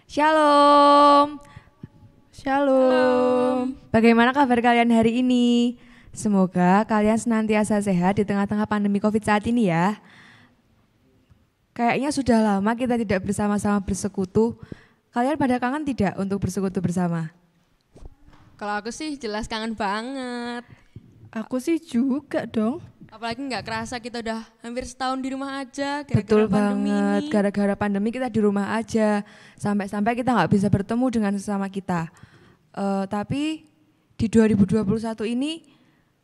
Shalom. Shalom. Bagaimana kabar kalian hari ini? Semoga kalian senantiasa sehat di tengah-tengah pandemi Covid saat ini ya. Kayaknya sudah lama kita tidak bersama-sama bersekutu. Kalian pada kangen tidak untuk bersekutu bersama? Kalau aku sih jelas kangen banget. Aku sih juga dong. Apalagi nggak kerasa kita udah hampir setahun di rumah aja Betul gara-gara pandemi banget, ini. gara-gara pandemi kita di rumah aja. Sampai-sampai kita nggak bisa bertemu dengan sesama kita. Tapi di 2021 ini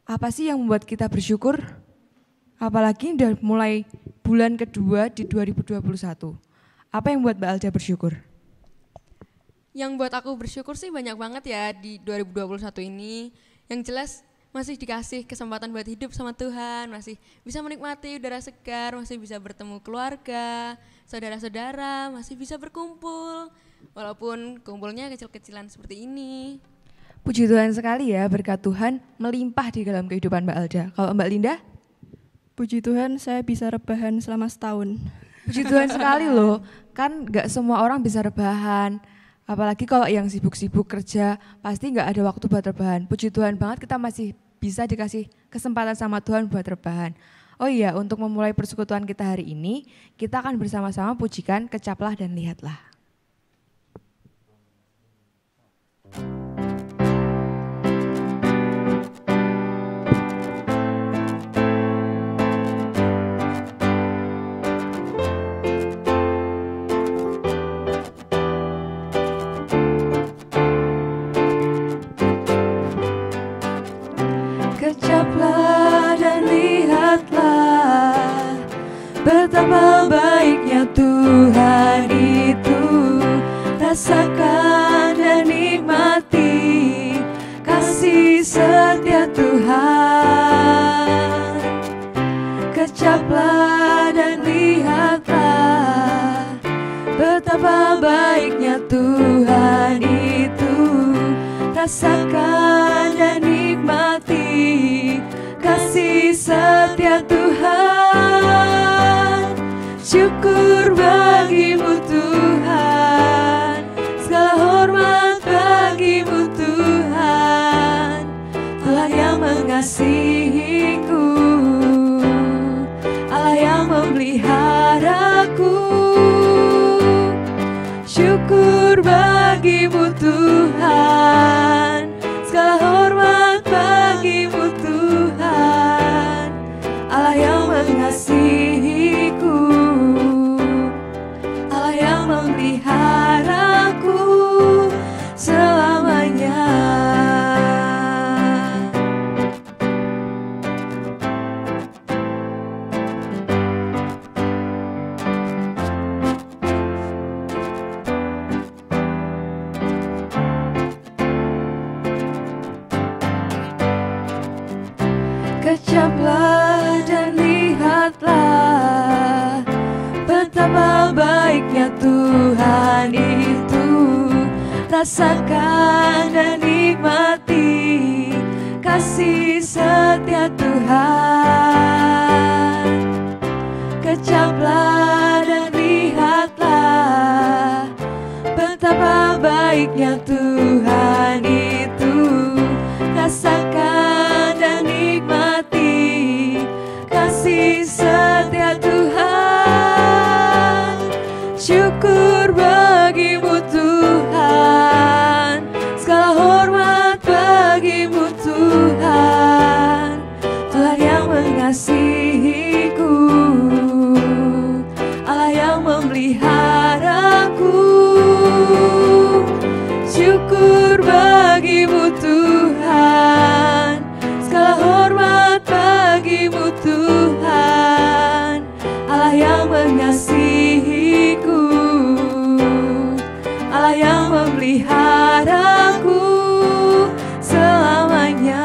apa sih yang membuat kita bersyukur? Apalagi udah mulai bulan kedua di 2021. Apa yang membuat Mbak Alja bersyukur? Yang buat aku bersyukur sih banyak banget ya di 2021 ini. Yang jelas masih dikasih kesempatan buat hidup sama Tuhan, masih bisa menikmati udara segar, masih bisa bertemu keluarga, saudara-saudara, masih bisa berkumpul. Walaupun kumpulnya kecil-kecilan seperti ini. Puji Tuhan sekali ya, berkat Tuhan melimpah di dalam kehidupan Mbak Alja. Kalau Mbak Linda? Puji Tuhan saya bisa rebahan selama setahun. Puji Tuhan sekali loh, kan gak semua orang bisa rebahan. Apalagi kalau yang sibuk-sibuk kerja, pasti gak ada waktu buat rebahan. Puji Tuhan banget kita masih bisa dikasih kesempatan sama Tuhan buat rebahan. Oh iya, untuk memulai persekutuan kita hari ini, kita akan bersama-sama pujikan Kecaplah dan Lihatlah. Kecaplah dan lihatlah betapa baiknya Tuhan itu. Rasakan dan nikmati kasih setia Tuhan. Kecaplah dan lihatlah betapa baiknya Tuhan itu. Rasakan dan nikmati kasih setia Tuhan. Syukur bagimu Tuhan, segala hormat bagimu Tuhan, Allah yang mengasihiku, Allah yang memeliharaku. Syukur bagimu Tuhan, segala hormat bagimu Tuhan, Allah yang mengasihiku, Allah yang memeliharaku selamanya. Kecaplah dan lihatlah betapa baiknya Tuhan itu. Rasakan dan nikmati kasih setia Tuhan. Kecaplah dan lihatlah betapa baiknya Tuhan itu. Rasakan dan nikmati kasih setia Tuhan. Syukur bagimu Tuhan, segala hormat bagimu Tuhan, Tuhan yang mengasihiku, Allah yang memeliharaku. Syukur bagimu Tuhan, segala hormat bagimu Tuhan, Allah yang mengasihiku, Allah yang memeliharaku selamanya.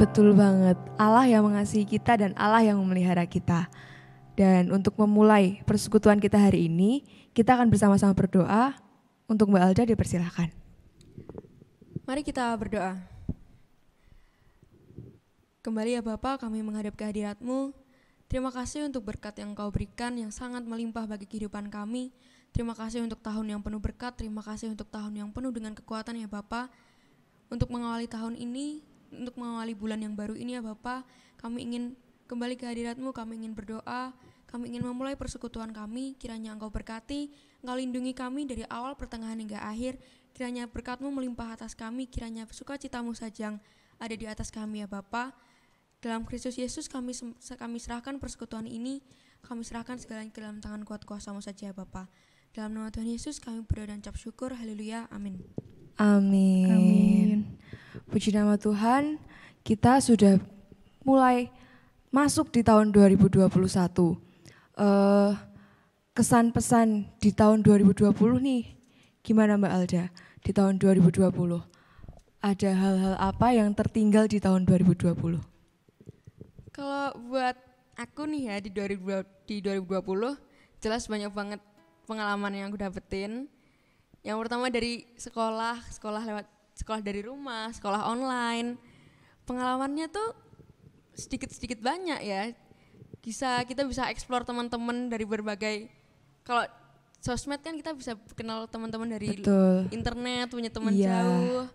Betul banget, Allah yang mengasihi kita dan Allah yang memelihara kita. Dan untuk memulai persekutuan kita hari ini, kita akan bersama-sama berdoa. Untuk Mbak Alda dipersilahkan. Mari kita berdoa. Kembali ya Bapa, kami menghadap kehadirat-Mu. Terima kasih untuk berkat yang Kau berikan yang sangat melimpah bagi kehidupan kami. Terima kasih untuk tahun yang penuh berkat, terima kasih untuk tahun yang penuh dengan kekuatan ya Bapa. Untuk mengawali tahun ini, untuk mengawali bulan yang baru ini ya Bapa, kami ingin kembali ke hadirat-Mu, kami ingin berdoa, kami ingin memulai persekutuan kami, kiranya Engkau berkati, Engkau lindungi kami dari awal, pertengahan hingga akhir, kiranya berkat-Mu melimpah atas kami, kiranya sukacita-Mu saja yang ada di atas kami ya Bapa. Dalam Kristus Yesus kami serahkan persekutuan ini, kami serahkan segalanya ke dalam tangan kuat kuasa-Mu saja ya Bapa. Dalam nama Tuhan Yesus kami berdoa dan ucap syukur, haleluya, amin. Amin. Puji nama Tuhan, kita sudah mulai masuk di tahun 2021. Kesan pesan di tahun 2020 nih, gimana Mbak Alda di tahun 2020? Ada hal-hal apa yang tertinggal di tahun 2020? Kalau buat aku nih ya di 2020 jelas banyak banget pengalaman yang aku dapetin. Yang pertama dari sekolah dari rumah, sekolah online. Pengalamannya tuh sedikit-sedikit banyak ya. Kita bisa explore teman-teman dari berbagai, kalau sosmed kan kita bisa kenal teman-teman dari internet, punya teman jauh.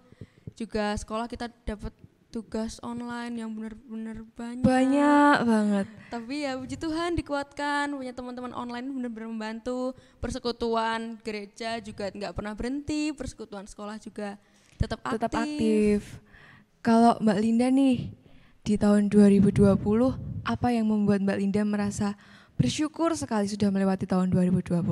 Juga sekolah kita dapat tugas online yang benar-benar banyak. Banyak banget. Tapi ya puji Tuhan dikuatkan, punya teman-teman online benar-benar membantu. Persekutuan gereja juga nggak pernah berhenti, persekutuan sekolah juga tetap aktif. Kalau Mbak Linda nih, di tahun 2020, apa yang membuat Mbak Linda merasa bersyukur sekali sudah melewati tahun 2020?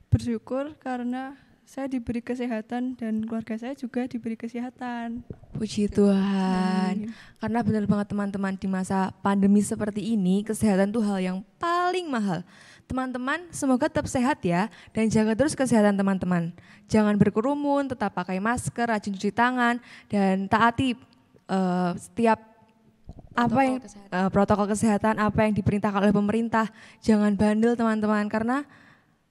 Bersyukur karena saya diberi kesehatan dan keluarga saya juga diberi kesehatan. Puji Tuhan. Karena benar banget teman-teman, di masa pandemi seperti ini, kesehatan itu hal yang paling mahal. Teman-teman semoga tetap sehat ya, dan jaga terus kesehatan teman-teman. Jangan berkerumun, tetap pakai masker, rajin cuci tangan, dan taati setiap protokol kesehatan apa yang diperintahkan oleh pemerintah. Jangan bandel teman-teman, karena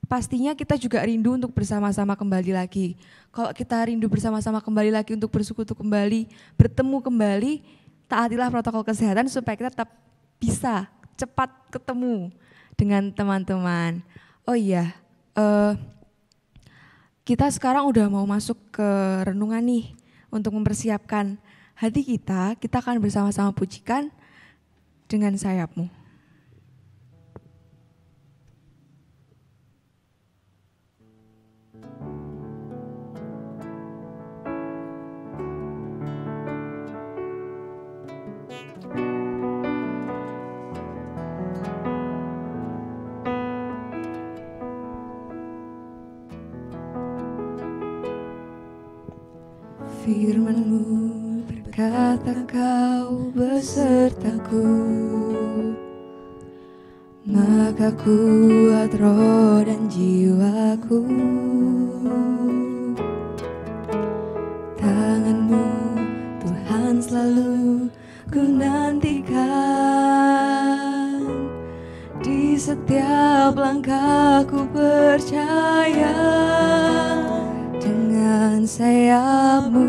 pastinya kita juga rindu untuk bersama-sama kembali lagi. Kalau kita rindu bersama-sama kembali lagi untuk bersekutu kembali, bertemu kembali, taatilah protokol kesehatan supaya kita tetap bisa cepat ketemu dengan teman-teman. Oh iya, kita sekarang udah mau masuk ke renungan nih. Untuk mempersiapkan hati kita akan bersama-sama pujikan dengan sayapmu. Firman-Mu berkata Kau besertaku, maka kuat roh dan jiwaku. Tangan-Mu Tuhan selalu ku nantikan, di setiap langkahku percaya. Dengan sayap-Mu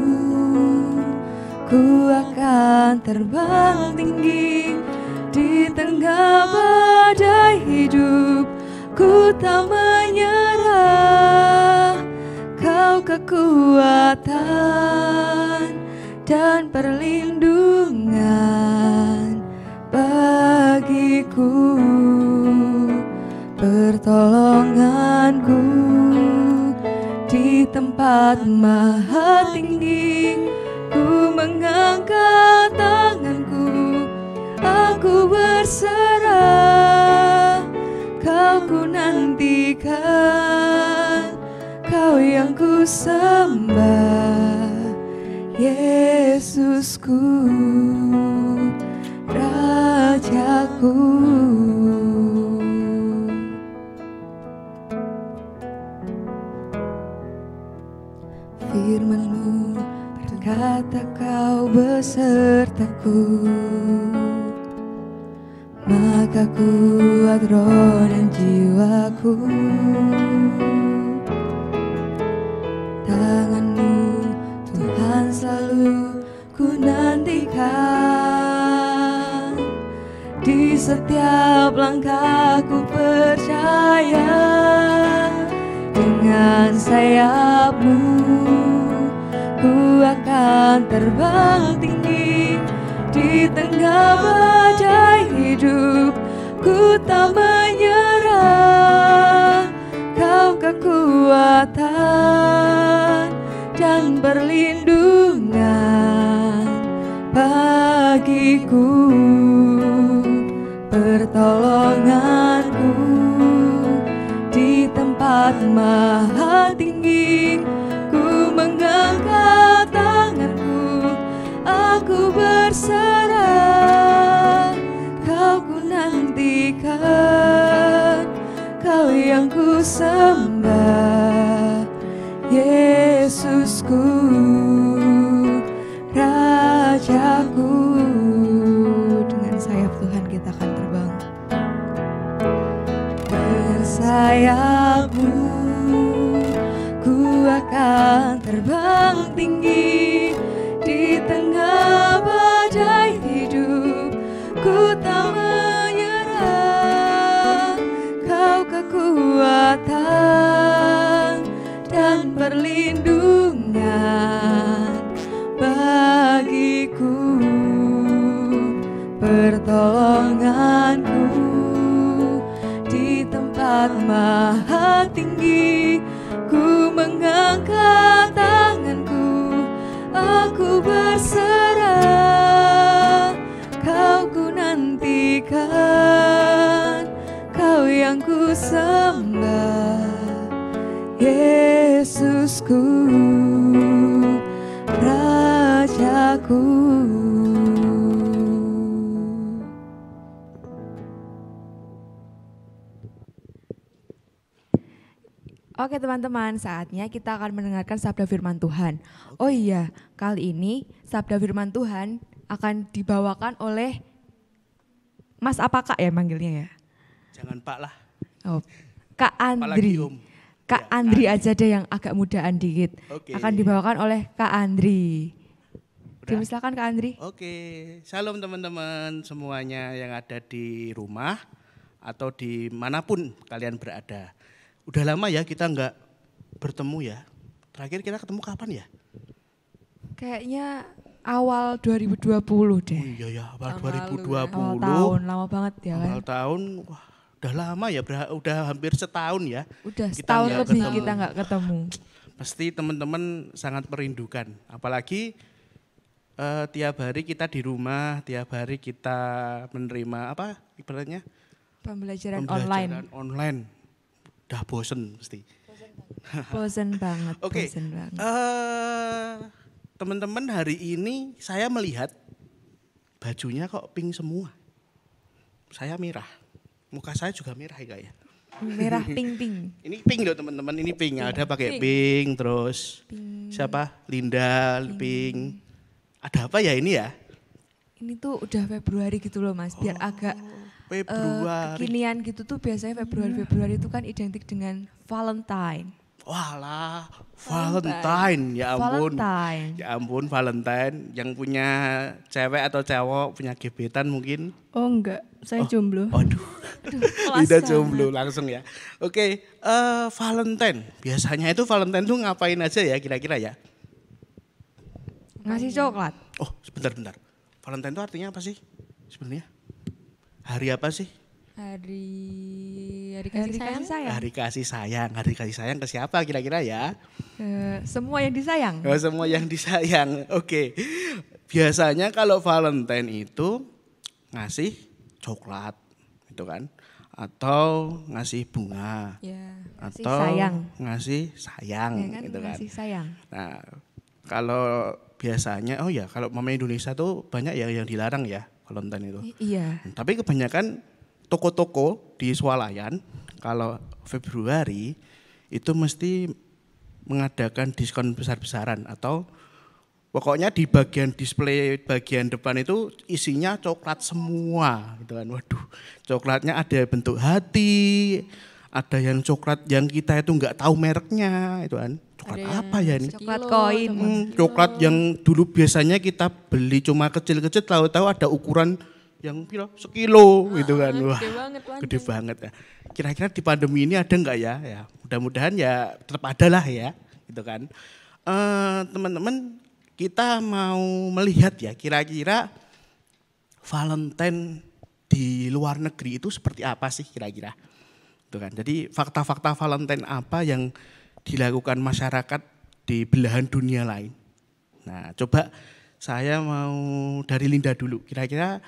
ku akan terbang tinggi, di tengah badai hidup ku tak menyerah. Kau kekuatan dan perlindungan bagiku, pertolonganku di tempat maha tinggi. Ku mengangkat tanganku, aku berserah. Kau ku nantikan, Kau yang ku sembah, Yesusku, Rajaku. Firman-Mu berkata Kau besertaku, maka kuat roh dan jiwaku. Tangan-Mu Tuhan selalu ku nantikan, di setiap langkahku percaya, dengan sayap-Mu ku akan terbang tinggi. Di tengah badai hidup ku tak menyerah, Kau kekuatan dan perlindungan bagiku, pertolonganku di tempat maha tinggi. Ku mengangkat tanganku, aku berserah, Kau ku nantikan, Kau yang ku sembah, Yesusku, Rajaku. Dengan sayap Tuhan kita akan terbang. Dengan sayap-Mu ku akan terbang tinggi. Di tengah badai hidup ku tak menyerah, Kau kekuatan dan perlindungan bagiku, pertolonganku di tempat maha tinggi. Ku mengangkat tanganku, aku berserah, Kau ku nantikan, Kau yang ku sembah, Yesusku, Rajaku. Oke teman-teman, saatnya kita akan mendengarkan sabda firman Tuhan. Oh iya, kali ini sabda firman Tuhan akan dibawakan oleh Mas apa Kak ya manggilnya ya? Jangan Pak lah. Oh, Kak Andri. Apalagi Om. Kak Ya, Andri Kak. aja deh yang agak mudaan dikit. Oke. Akan dibawakan oleh Kak Andri. Udah. Silakan Kak Andri. Oke, shalom teman-teman semuanya yang ada di rumah atau dimanapun kalian berada. Udah lama ya kita nggak bertemu ya. Terakhir kita ketemu kapan ya? Kayaknya awal 2020 deh. Oh iya ya, awal Tahun lalu 2020. ya. Awal tahun, lama banget ya kan. Awal tahun, wah udah lama ya, udah hampir setahun ya. Udah Kita setahun nggak lebih ketemu. kita nggak ketemu. Pasti teman-teman sangat merindukan. Apalagi tiap hari kita di rumah, tiap hari kita menerima apa ibaratnya Pembelajaran online. Udah bosen mesti. Bosen banget, Oke, bosen banget. teman-teman hari ini saya melihat bajunya kok pink semua. Saya merah, muka saya juga merah ya. Merah pink-pink. Ini pink loh teman-teman, ini pink. Ada pakai Pink. pink, terus Pink. siapa? Linda, pink. Ada apa ya ini ya? Ini tuh udah Februari gitu loh Mas, biar agak Februari. kekinian gitu tuh biasanya Februari itu kan identik dengan Valentine. Walah, Valentine. Ya ampun. Valentine. Ya ampun Valentine. Yang punya cewek atau cowok punya gebetan mungkin. Oh enggak, saya jomblo. Aduh. Kelas Udah banget. jomblo langsung ya. Oke, Valentine. Biasanya itu Valentine tuh ngapain aja ya kira-kira ya? Ngasih coklat. Oh, sebentar. Valentine itu artinya apa sih sebenarnya? Hari apa sih? Hari Hari kasih sayang. kasih sayang. Hari kasih sayang. Hari kasih sayang ke siapa kira-kira ya? Semua yang disayang. Oh, semua yang disayang. Oke. Biasanya kalau Valentine itu ngasih coklat, gitu kan? Atau ngasih bunga, Ya. Ngasih atau sayang. ngasih sayang, Ya kan, gitu kan? ngasih sayang. Nah, kalau biasanya, oh ya, kalau mama Indonesia tuh banyak ya yang dilarang ya Valentine itu. Iya. Tapi kebanyakan toko-toko di swalayan kalau Februari itu mesti mengadakan diskon besar-besaran atau Pokoknya di bagian display bagian depan itu isinya coklat semua gitu kan. Waduh, coklatnya ada bentuk hati, ada yang coklat yang kita itu nggak tahu mereknya itu kan. Coklat Ada yang apa ya ini? Coklat sekilo, koin. Coklat yang dulu biasanya kita beli cuma kecil-kecil, tahu-tahu ada ukuran yang sekilo gitu kan. Wah, Gede banget, panjang. gede banget ya. Kira-kira di pandemi ini ada nggak ya? Ya, mudah-mudahan ya tetap ada lah ya, gitu kan. Teman-teman, kita mau melihat ya kira-kira Valentine di luar negeri itu seperti apa sih kira-kira. Gitu kan. Jadi fakta-fakta Valentine apa yang dilakukan masyarakat di belahan dunia lain. Nah, coba saya mau dari Linda dulu. Kira-kira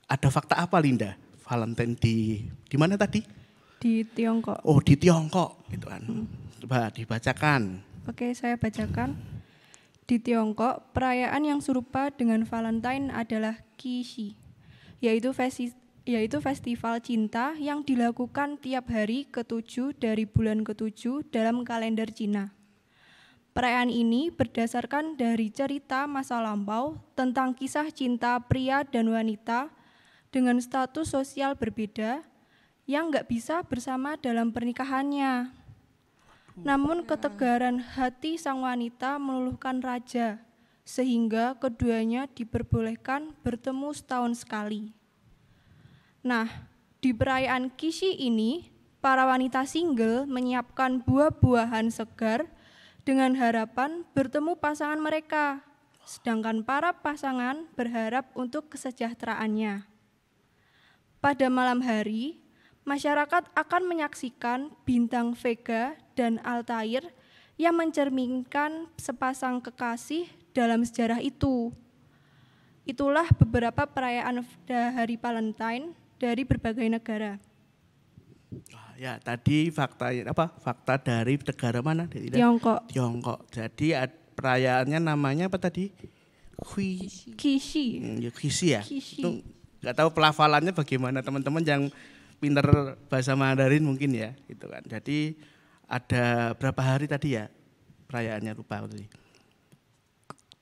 ada fakta apa Linda? Valentine di mana tadi? Di Tiongkok. Oh, di Tiongkok gitu kan. Coba dibacakan. Oke, saya bacakan. Di Tiongkok, perayaan yang serupa dengan Valentine adalah Qixi, yaitu festival cinta yang dilakukan tiap hari ke-7 dari bulan ke-7 dalam kalender Cina. Perayaan ini berdasarkan dari cerita masa lampau tentang kisah cinta pria dan wanita dengan status sosial berbeda yang nggak bisa bersama dalam pernikahannya. Namun ketegaran hati sang wanita meluluhkan raja, sehingga keduanya diperbolehkan bertemu setahun sekali. Nah, di perayaan Qixi ini, para wanita single menyiapkan buah-buahan segar dengan harapan bertemu pasangan mereka, sedangkan para pasangan berharap untuk kesejahteraannya. Pada malam hari, masyarakat akan menyaksikan bintang Vega dan Altair yang mencerminkan sepasang kekasih dalam sejarah itu. Itulah beberapa perayaan hari Valentine dari berbagai negara. Ya, tadi fakta dari negara mana? Tiongkok. Tiongkok. Jadi perayaannya namanya apa tadi? Qixi. Ya, Qixi ya. Qixi. Itu nggak tahu pelafalannya bagaimana teman-teman yang pinter bahasa Mandarin mungkin ya, gitu kan. Jadi ada berapa hari tadi ya perayaannya, lupa tadi.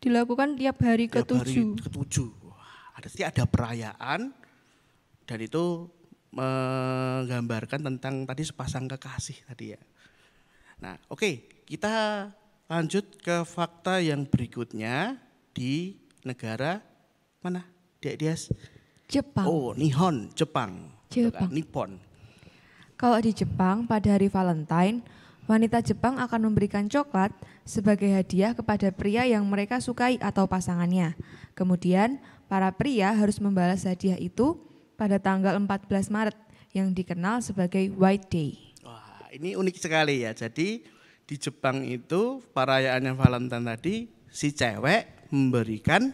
Dilakukan tiap hari Tiap ke-7. hari ke-7. Wah, ada perayaan dan itu menggambarkan tentang tadi sepasang kekasih tadi ya. Nah, oke, kita lanjut ke fakta yang berikutnya di negara mana? Dias? Jepang. Oh, Nihon, Jepang. Jepang. Nippon. Kalau di Jepang pada hari Valentine, wanita Jepang akan memberikan coklat sebagai hadiah kepada pria yang mereka sukai atau pasangannya. Kemudian para pria harus membalas hadiah itu pada tanggal 14 Maret yang dikenal sebagai White Day. Wah, ini unik sekali ya. Jadi di Jepang itu perayaannya Valentine tadi si cewek memberikan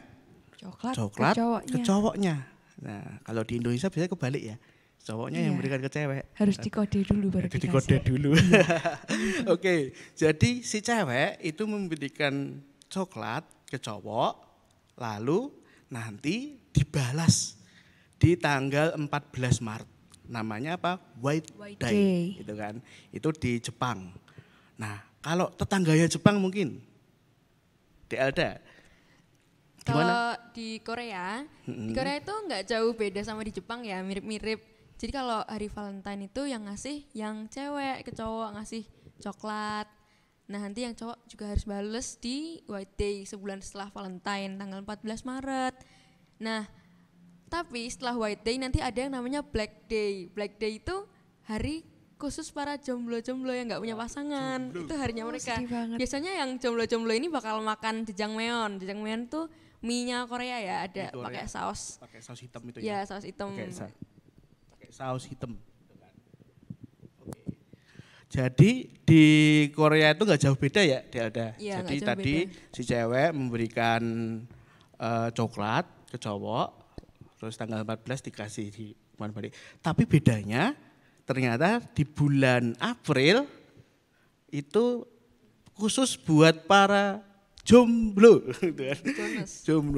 coklat ke cowoknya. Nah, kalau di Indonesia biasanya kebalik ya. Cowoknya yang memberikan ke cewek. Harus dikode dulu baru dikasih. Dikode dulu. Oke, jadi si cewek itu memberikan coklat ke cowok, lalu nanti dibalas di tanggal 14 Maret. Namanya apa? White Day. Gitu kan. Itu di Jepang. Nah, kalau tetangganya Jepang mungkin Delda. Kalau di Korea itu nggak jauh beda sama di Jepang ya, mirip-mirip. Jadi kalau hari Valentine itu yang ngasih yang cewek ke cowok ngasih coklat. Nah nanti yang cowok juga harus bales di White Day sebulan setelah Valentine tanggal 14 Maret. Nah tapi setelah White Day nanti ada yang namanya Black Day. Black Day itu hari khusus para jomblo-jomblo yang nggak punya pasangan. Itu harinya mereka. Biasanya yang jomblo-jomblo ini bakal makan jjajangmyeon. Jjajangmyeon tuh mie-nya Korea ya, ada pakai saus. Pakai saus hitam itu ya. Ya, saus hitam. Pakai saus hitam. Oke. Jadi di Korea itu nggak jauh beda ya, Delda. Ya, jadi tadi beda. Si cewek memberikan coklat ke cowok, terus tanggal 14 dikasih di mana balik. Tapi bedanya ternyata di bulan April itu khusus buat para jomblo, gitu kan.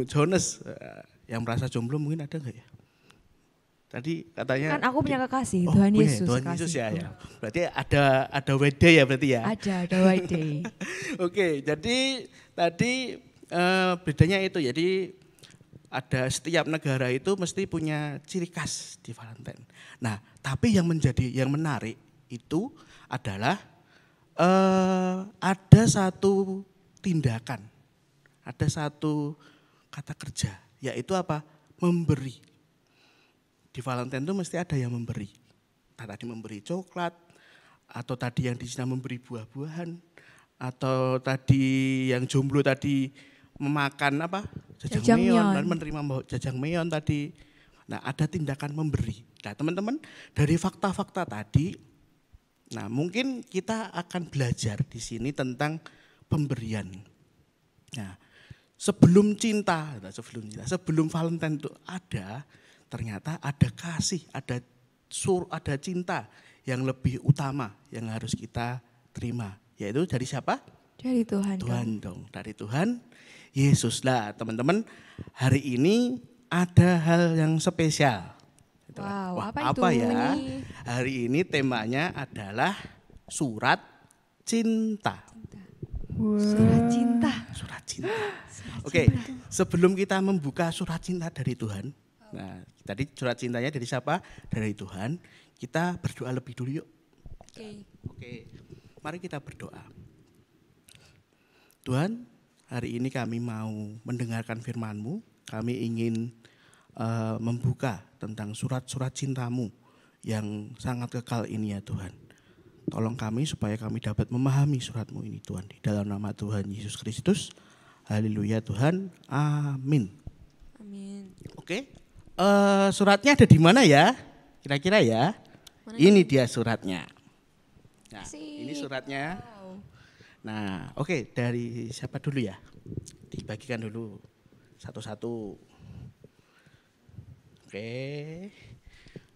Jonas. Yang merasa jomblo mungkin ada nggak ya? Tadi katanya. Kan aku punya kekasih, Tuhan Yesus. Tuhan Yesus ya. Berarti ada White Day ya berarti ya? Ada White Day. Oke, jadi tadi bedanya itu, jadi ada setiap negara itu mesti punya ciri khas di Valentine. Nah, tapi yang menarik itu adalah ada satu tindakan, ada satu kata kerja, yaitu apa? Memberi. Di Valentine itu mesti ada yang memberi. Tadi memberi coklat, atau tadi yang di sana memberi buah-buahan, atau tadi yang jomblo tadi memakan apa? Jajang meon, dan menerima jajang meon tadi. Nah, ada tindakan memberi. Nah, teman-teman, dari fakta-fakta tadi, nah mungkin kita akan belajar di sini tentang pemberian. Nah, sebelum Valentine itu ada, ternyata ada kasih, ada cinta yang lebih utama yang harus kita terima, yaitu dari siapa? Dari Tuhan. Tuhan dong, dari Tuhan Yesus. Lah, teman-teman, hari ini ada hal yang spesial. Wow, Wah, apa itu? apa ya? Hari ini temanya adalah surat cinta. Surat cinta. Surat cinta. Oke, sebelum kita membuka surat cinta dari Tuhan, nah tadi surat cintanya dari siapa? Dari Tuhan. Kita berdoa lebih dulu yuk. Oke, mari kita berdoa. Tuhan, hari ini kami mau mendengarkan firman-Mu. Kami ingin membuka tentang surat-surat cinta-Mu yang sangat kekal ini ya Tuhan. Tolong kami supaya kami dapat memahami surat-Mu ini Tuhan. Di dalam nama Tuhan Yesus Kristus. Haleluya Tuhan. Amin. Amin. Oke, suratnya ada di mana ya? Kira-kira ya? Mana ini dia suratnya. Nah, Asik. ini suratnya. Wow. Nah, oke, dari siapa dulu ya? Dibagikan dulu satu-satu.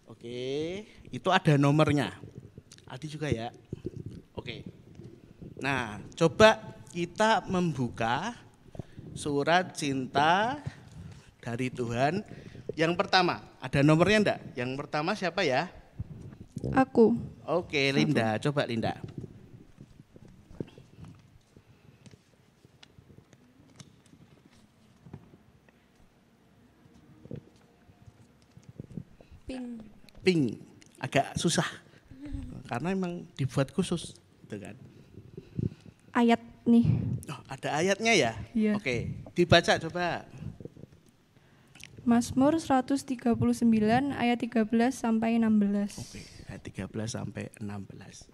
Oke, itu ada nomornya. Adi juga ya. Oke. Nah, coba kita membuka surat cinta dari Tuhan. Yang pertama, ada nomornya enggak? Yang pertama siapa ya? Aku. Oke, Linda, coba Linda. Pink, agak susah. Karena emang dibuat khusus, gitu kan. Ayat nih. Oh, ada ayatnya ya? Iya. Oke, dibaca coba. Mazmur 139 ayat 13 sampai 16. Oke, ayat 13 sampai 16.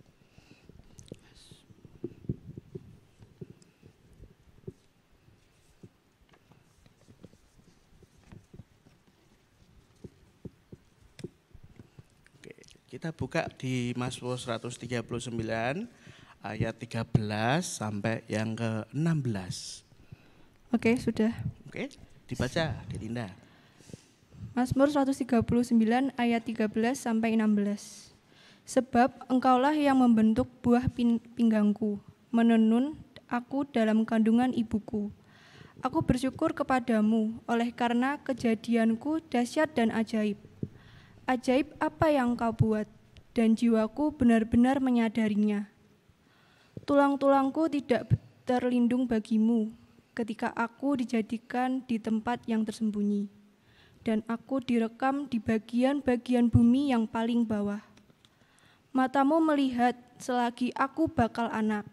Oke, kita buka di Mazmur 139 ayat 13 sampai yang ke-16. Oke, sudah. Oke, dibaca Dinda. Mazmur 139 ayat 13 sampai 16. Sebab engkaulah yang membentuk buah pinggangku, menenun aku dalam kandungan ibuku. Aku bersyukur kepadamu oleh karena kejadianku dahsyat dan ajaib. Ajaib apa yang kau buat, dan jiwaku benar-benar menyadarinya. Tulang-tulangku tidak terlindung bagimu ketika aku dijadikan di tempat yang tersembunyi. Dan aku direkam di bagian-bagian bumi yang paling bawah. Matamu melihat selagi aku bakal anak.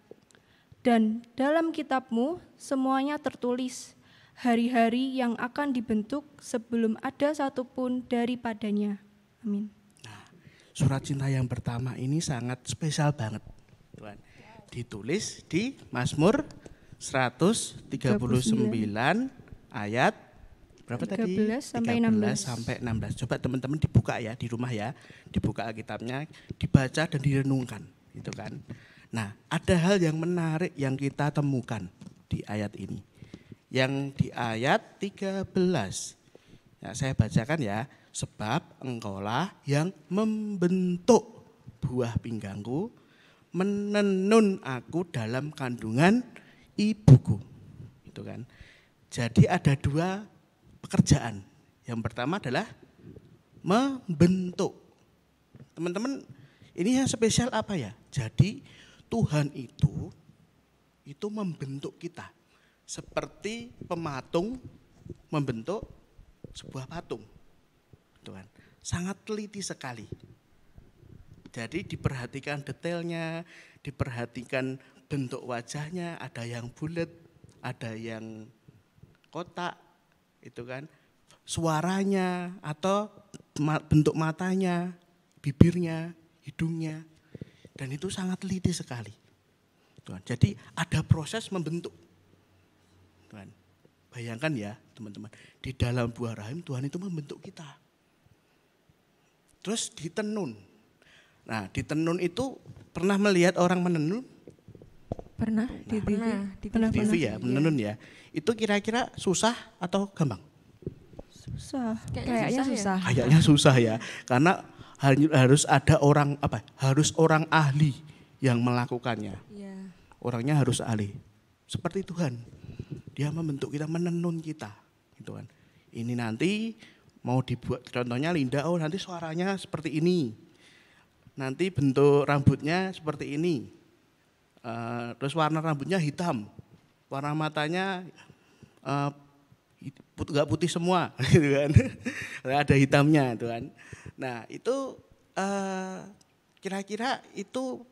Dan dalam kitabmu semuanya tertulis hari-hari yang akan dibentuk sebelum ada satupun daripadanya. Amin. Nah, surat cinta yang pertama ini sangat spesial banget, Tuhan. Ditulis di Mazmur 139 ayat berapa 13 tadi? sampai 13 16. sampai 16. Coba teman-teman dibuka ya di rumah ya. Dibuka Alkitabnya, dibaca dan direnungkan, gitu kan. Nah, ada hal yang menarik yang kita temukan di ayat ini. Yang di ayat 13. Ya, saya bacakan ya. Sebab engkaulah yang membentuk buah pinggangku, menenun aku dalam kandungan ibuku. Gitu kan. Jadi ada dua pekerjaan. Yang pertama adalah membentuk. Teman-teman, ini yang spesial apa ya? Jadi Tuhan itu membentuk kita. seperti pematung membentuk sebuah patung. Gitu kan. Sangat teliti sekali. Jadi diperhatikan detailnya, diperhatikan bentuk wajahnya, ada yang bulat, ada yang kotak, itu kan. Suaranya atau bentuk matanya, bibirnya, hidungnya. Dan itu sangat teliti sekali. Tuhan. Jadi ada proses membentuk. Tuhan. Bayangkan ya teman-teman, di dalam buah rahim Tuhan itu membentuk kita. Terus ditenun. Nah, di tenun itu pernah melihat orang menenun? Pernah di TV? Pernah, TV ya, menenun ya. Itu kira-kira susah atau gampang? Susah. Kayaknya susah. Kayaknya susah ya, karena harus ada orang harus orang ahli yang melakukannya. Iya. Orangnya harus ahli. Seperti Tuhan, Dia membentuk kita, menenun kita, gitu kan. Ini nanti mau dibuat, contohnya Linda, oh nanti suaranya seperti ini. Nanti bentuk rambutnya seperti ini, terus warna rambutnya hitam, warna matanya nggak putih semua, gitu kan? Ada hitamnya, gitu kan? Nah itu kira-kira itu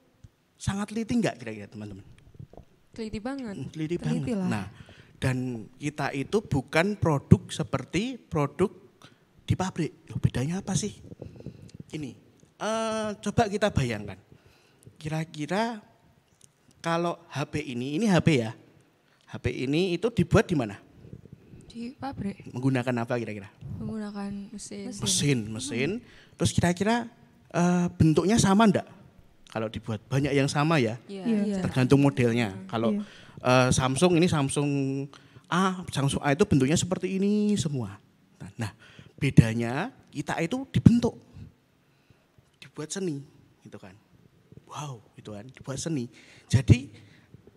sangat teliti nggak kira-kira teman-teman? Teliti banget. Teliti banget. lah. Nah dan kita itu bukan produk seperti produk di pabrik. Loh, bedanya apa sih? Ini. Coba kita bayangkan, kira-kira kalau HP ini HP ya, HP ini itu dibuat di mana? Di pabrik. Menggunakan apa kira-kira? Menggunakan Mesin. Terus kira-kira bentuknya sama enggak? Kalau dibuat banyak yang sama ya, Iya. tergantung modelnya. Kalau Samsung ini Samsung A itu bentuknya seperti ini semua. Nah bedanya kita itu dibentuk. Dibuat seni, gitu kan. Wow, gitu kan, dibuat seni. Jadi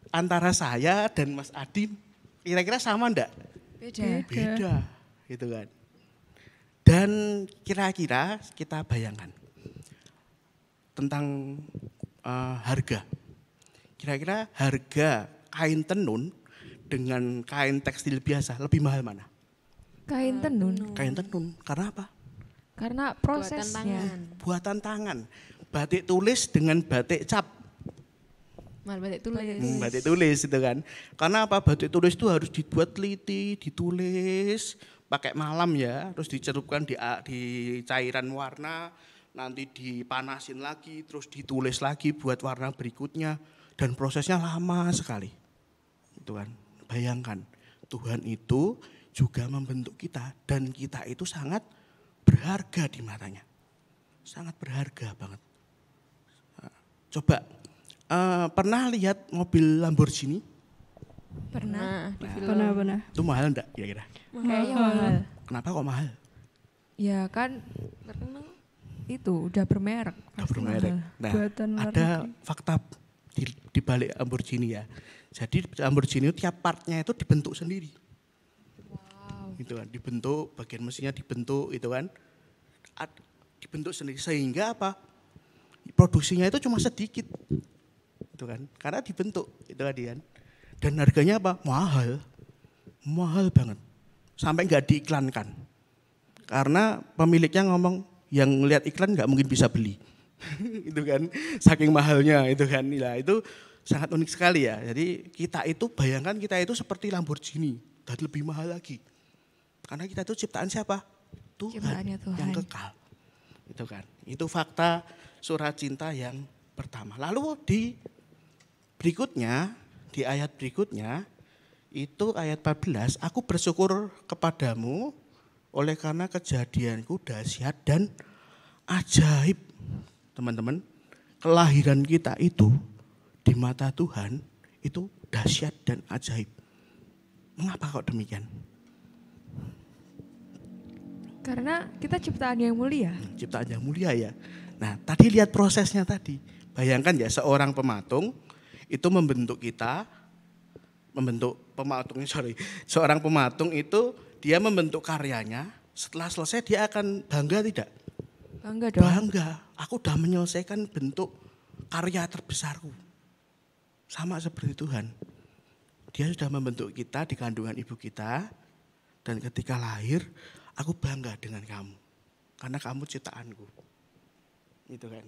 antara saya dan Mas Adi kira-kira sama enggak? Beda, gitu kan. Dan kira-kira kita bayangkan tentang harga. Kira-kira harga kain tenun dengan kain tekstil biasa lebih mahal mana? Kain tenun. Kain tenun, karena apa? Karena prosesnya. Buatan tangan. Batik tulis dengan batik cap. Malah batik tulis. Batik tulis itu kan. Karena apa? Batik tulis itu harus dibuat teliti, ditulis pakai malam ya, terus dicelupkan di cairan warna, nanti dipanasin lagi, terus ditulis lagi buat warna berikutnya, dan prosesnya lama sekali. Itu kan. Bayangkan, Tuhan itu juga membentuk kita dan kita itu sangat berharga di matanya. Sangat berharga banget. Coba, pernah lihat mobil Lamborghini? Pernah. Di film. Pernah. Itu mahal enggak kira-kira? Kayaknya mahal. Kenapa kok mahal? Ya kan Terkenal. itu udah bermerek. Udah pasti bermerek. mahal. Nah, Buatan luar ada negeri. fakta di balik Lamborghini ya. Jadi Lamborghini itu tiap partnya itu dibentuk sendiri. Wow. Gitu kan, dibentuk, bagian mesinnya dibentuk itu kan. Dibentuk sendiri sehingga apa? Produksinya itu cuma sedikit. Itu kan, karena dibentuk itu tadi kan. Dan harganya apa? Mahal. Mahal banget. Sampai enggak diiklankan. Karena pemiliknya ngomong yang ngelihat iklan enggak mungkin bisa beli. Itu kan, saking mahalnya itu kan. Nah, itu sangat unik sekali ya. Jadi kita itu bayangkan kita itu seperti Lamborghini dan lebih mahal lagi. Karena kita itu ciptaan siapa? Ciptaannya Tuhan. Yang kekal. Itu kan. Itu fakta surat cinta yang pertama. Lalu di berikutnya, di ayat berikutnya itu ayat 14, aku bersyukur kepadamu oleh karena kejadianku dahsyat dan ajaib. Teman-teman, kelahiran kita itu di mata Tuhan itu dahsyat dan ajaib. Mengapa kok demikian? Karena kita ciptaan yang mulia. Ciptaan yang mulia ya. Nah, tadi lihat prosesnya tadi. Bayangkan ya, seorang pematung itu membentuk kita, seorang pematung itu dia membentuk karyanya, setelah selesai dia akan bangga tidak? Bangga dong. Bangga, aku udah menyelesaikan bentuk karya terbesarku. Sama seperti Tuhan. Dia sudah membentuk kita di kandungan ibu kita, dan ketika lahir, aku bangga dengan kamu. Karena kamu ciptaanku. Itu kan.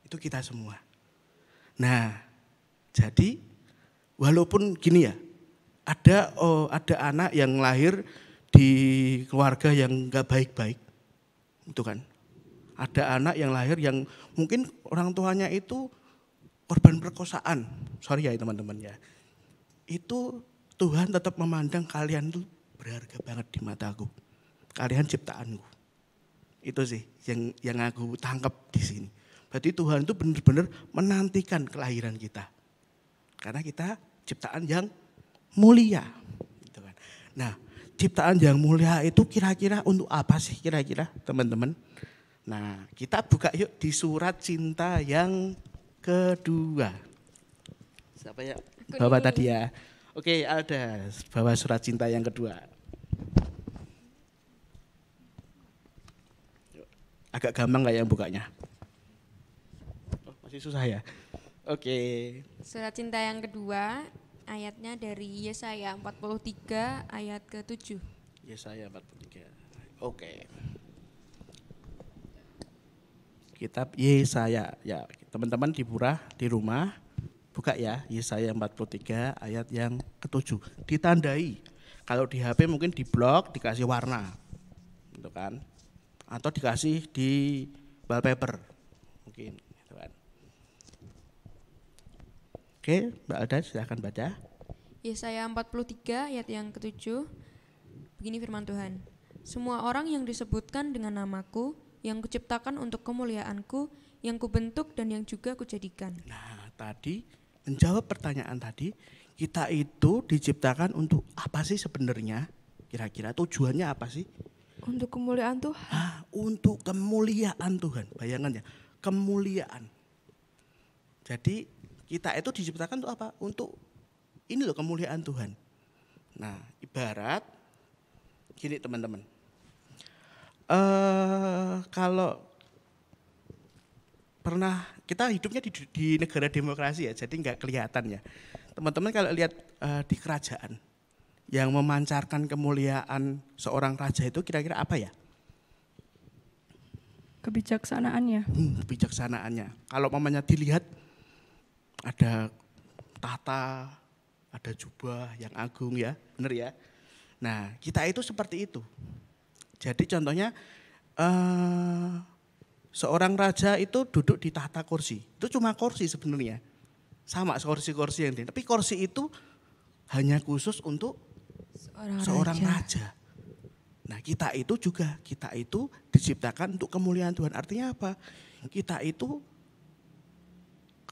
Itu kita semua. Nah, jadi walaupun gini ya, ada anak yang lahir di keluarga yang enggak baik-baik. Itu kan. Ada anak yang lahir yang mungkin orang tuanya itu korban perkosaan. Sorry ya teman-teman ya. Itu Tuhan tetap memandang kalian tuh berharga banget di mataku. Kalian ciptaanku. Itu sih yang aku tangkap di sini. Berarti Tuhan itu benar-benar menantikan kelahiran kita. Karena kita ciptaan yang mulia. Gitu kan. Nah, ciptaan yang mulia itu kira-kira untuk apa sih kira-kira teman-teman? Nah, kita buka yuk di surat cinta yang kedua. Siapa ya? Bawa tadi ya. Oke, ada bawa surat cinta yang kedua. Agak gampang nggak yang bukanya? Oh, masih susah ya? Oke. Surat cinta yang kedua, ayatnya dari Yesaya 43 ayat ke-7. Yesaya 43. Oke. Kitab Yesaya. Ya, teman-teman di Pura, di rumah, buka ya Yesaya 43 ayat yang ke-7. Ditandai. Kalau di HP mungkin di blok dikasih warna. Gitu kan? Atau dikasih di wallpaper. Mungkin gitu kan. Oke, Mbak Alda silahkan baca. Yesaya 43 ayat yang ke-7. Begini firman Tuhan. Semua orang yang disebutkan dengan namaku, yang kuciptakan untuk kemuliaanku, yang kubentuk dan yang juga kujadikan. Nah, tadi menjawab pertanyaan tadi, kita itu diciptakan untuk apa sih sebenarnya? Kira-kira tujuannya apa sih? Untuk kemuliaan Tuhan. Untuk kemuliaan Tuhan. Bayangan ya, kemuliaan. Jadi kita itu diciptakan untuk apa? Untuk ini loh kemuliaan Tuhan. Nah, ibarat gini teman-teman. Kalau pernah kita hidupnya di negara demokrasi ya, jadi nggak kelihatan ya. Teman-teman kalau lihat di kerajaan yang memancarkan kemuliaan seorang raja itu kira-kira apa ya? Kebijaksanaannya. Kebijaksanaannya. Kalau mamanya dilihat ada tahta, ada jubah yang agung ya, benar ya. Nah, kita itu seperti itu. Jadi contohnya seorang raja itu duduk di tahta kursi. Itu cuma kursi sebenarnya. Sama kursi-kursi yang lain. Tapi kursi itu hanya khusus untuk seorang raja. Nah, kita itu diciptakan untuk kemuliaan Tuhan. Artinya apa? Kita itu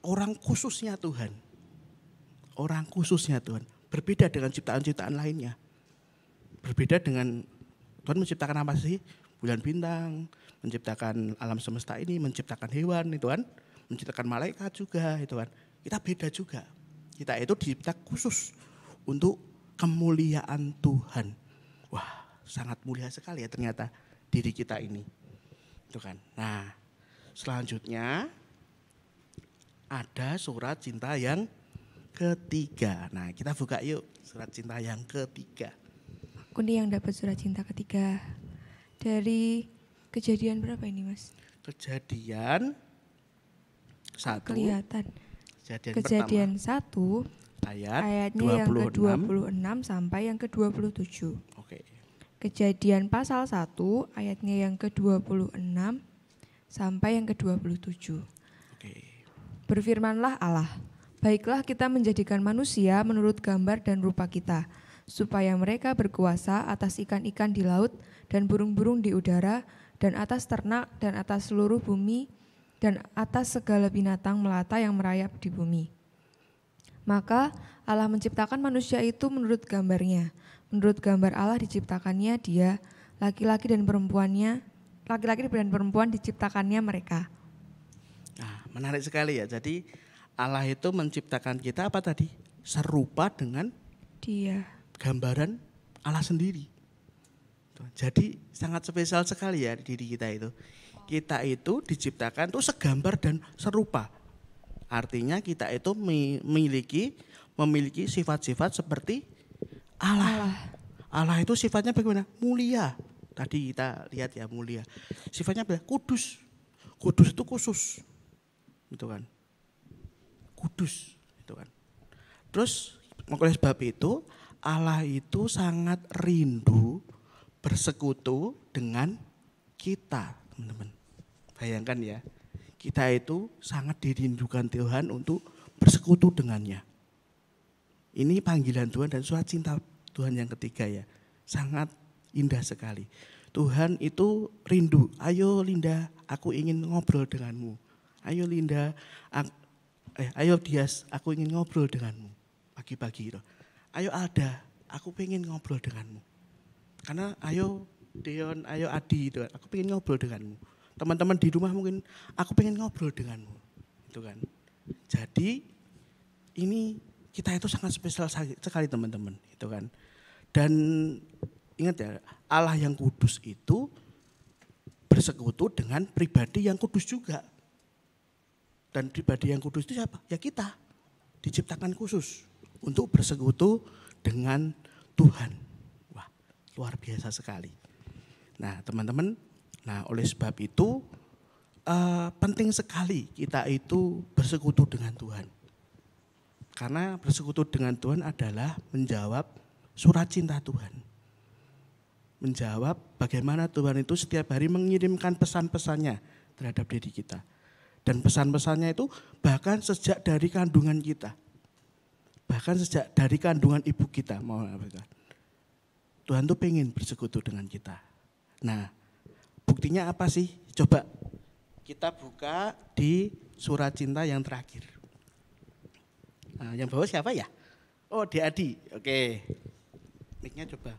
orang khususnya Tuhan. Orang khususnya Tuhan. Berbeda dengan ciptaan-ciptaan lainnya. Berbeda dengan Tuhan menciptakan apa sih? Bulan bintang, menciptakan alam semesta ini, menciptakan hewan itu kan, menciptakan malaikat juga itu kan. Kita beda juga. Kita itu diciptakan khusus untuk kemuliaan Tuhan. Wah, sangat mulia sekali ya ternyata diri kita ini. Itu kan. Nah, selanjutnya ada surat cinta yang ketiga. Nah, kita buka yuk surat cinta yang ketiga. Aku nih yang dapat surat cinta ketiga. Dari Kejadian berapa ini, Mas? Kejadian 1. Kelihatan. Kejadian 1 ayatnya 26. yang ke-26 sampai yang ke-27. Oke. Kejadian pasal 1 ayatnya yang ke-26 sampai yang ke-27. Oke. Berfirmanlah Allah, baiklah kita menjadikan manusia menurut gambar dan rupa kita, supaya mereka berkuasa atas ikan-ikan di laut dan burung-burung di udara dan atas ternak dan atas seluruh bumi dan atas segala binatang melata yang merayap di bumi. Maka Allah menciptakan manusia itu menurut gambarnya. Menurut gambar Allah diciptakannya dia, laki-laki dan perempuan diciptakannya mereka. Nah, menarik sekali ya. Jadi Allah itu menciptakan kita apa tadi? Serupa dengan Dia. Gambaran Allah sendiri. Jadi sangat spesial sekali ya diri kita itu. Kita itu diciptakan tuh segambar dan serupa. Artinya kita itu memiliki memiliki sifat-sifat seperti Allah. Allah itu sifatnya bagaimana? Mulia. Tadi kita lihat ya, mulia. Sifatnya apa? Kudus. Kudus itu khusus. Gitu kan. Kudus, gitu kan. Terus oleh sebab itu Allah itu sangat rindu bersekutu dengan kita, teman-teman. Bayangkan ya, kita itu sangat dirindukan Tuhan untuk bersekutu dengannya. Ini panggilan Tuhan dan surat cinta Tuhan yang ketiga ya. Sangat indah sekali. Tuhan itu rindu, ayo Linda, aku ingin ngobrol denganmu. Ayo Linda, ayo Dias, aku ingin ngobrol denganmu. Pagi-pagi itu. Ayo Alda, aku pengen ngobrol denganmu. Karena ayo Deon, ayo Adi, itu, aku pengen ngobrol denganmu. Teman-teman di rumah mungkin, aku pengen ngobrol denganmu. Itu kan. Jadi ini kita itu sangat spesial sekali teman-teman. Itu kan. Dan ingat ya, Allah yang kudus itu bersekutu dengan pribadi yang kudus juga. Dan pribadi yang kudus itu siapa? Ya kita. Diciptakan khusus untuk bersekutu dengan Tuhan. Wah, luar biasa sekali. Nah, teman-teman, oleh sebab itu penting sekali kita itu bersekutu dengan Tuhan. Karena bersekutu dengan Tuhan adalah menjawab surat cinta Tuhan. Menjawab bagaimana Tuhan itu setiap hari mengirimkan pesan-pesannya terhadap diri kita. Dan pesan-pesannya itu bahkan sejak dari kandungan kita. Bahkan sejak dari kandungan ibu kita. Tuhan tuh pengen bersekutu dengan kita. Nah, buktinya apa sih? Coba kita buka di surat cinta yang terakhir. Nah, yang bawa siapa ya? Oh, Adi. Oke. Mic-nya coba.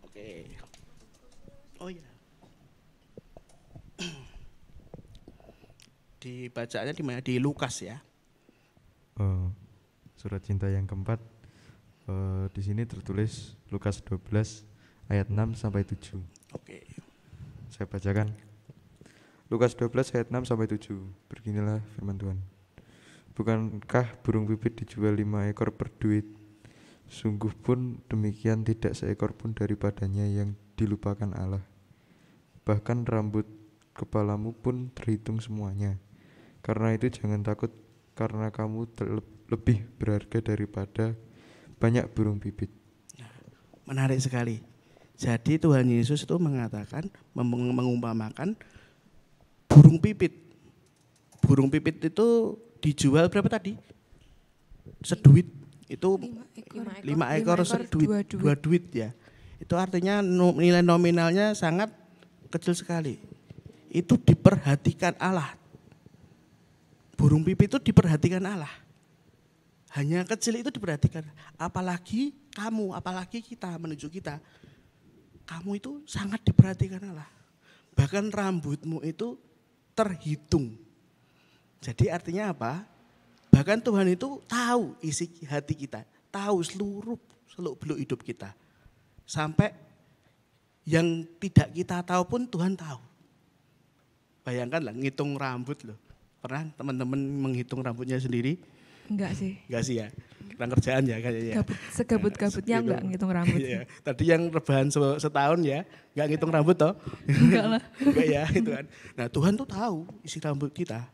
Oke. Oh ya. Dibacanya di mana? Di Lukas ya. Surat cinta yang keempat. Di sini tertulis Lukas 12 ayat 6 sampai 7. Oke. Saya bacakan. Lukas 12 ayat 6 sampai 7. Beginilah firman Tuhan. Bukankah burung pipit dijual 5 ekor per duit? Sungguh pun demikian tidak seekor pun daripadanya yang dilupakan Allah. Bahkan rambut kepalamu pun terhitung semuanya. Karena itu jangan takut, karena kamu lebih berharga daripada banyak burung pipit. Menarik sekali. Jadi Tuhan Yesus itu mengatakan, mengumpamakan burung pipit. Burung pipit itu dijual berapa tadi? Seduit. Itu 5 ekor seduit, 2 duit ya. Itu artinya nilai nominalnya sangat kecil sekali. Itu diperhatikan Allah. Burung pipit itu diperhatikan Allah. Hanya kecil itu diperhatikan. Apalagi kamu, apalagi kita, menuju kita. Kamu itu sangat diperhatikan Allah. Bahkan rambutmu itu terhitung. Jadi artinya apa? Bahkan Tuhan itu tahu isi hati kita. Tahu seluruh beluk hidup kita. Sampai yang tidak kita tahu pun Tuhan tahu. Bayangkanlah ngitung rambut loh. Pernah teman-teman menghitung rambutnya sendiri? Enggak sih. Enggak sih ya. Kurang kerjaan ya kayaknya. Segabut-gabutnya enggak ngitung rambut. Iya. Tadi yang rebahan setahun ya, enggak ngitung rambut toh? Enggak lah. Enggak ya, itu kan. Nah, Tuhan tuh tahu isi rambut kita.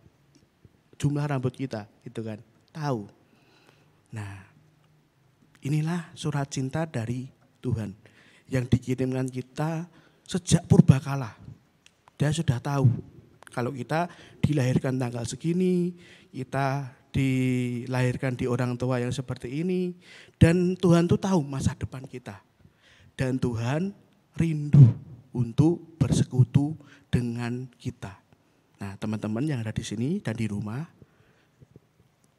Jumlah rambut kita, gitu kan. Tahu. Nah, inilah surat cinta dari Tuhan yang dikirimkan kita sejak purbakala. Dia sudah tahu kalau kita dilahirkan tanggal segini, kita dilahirkan di orang tua yang seperti ini, dan Tuhan tuh tahu masa depan kita. Dan Tuhan rindu untuk bersekutu dengan kita. Nah, teman-teman yang ada di sini dan di rumah,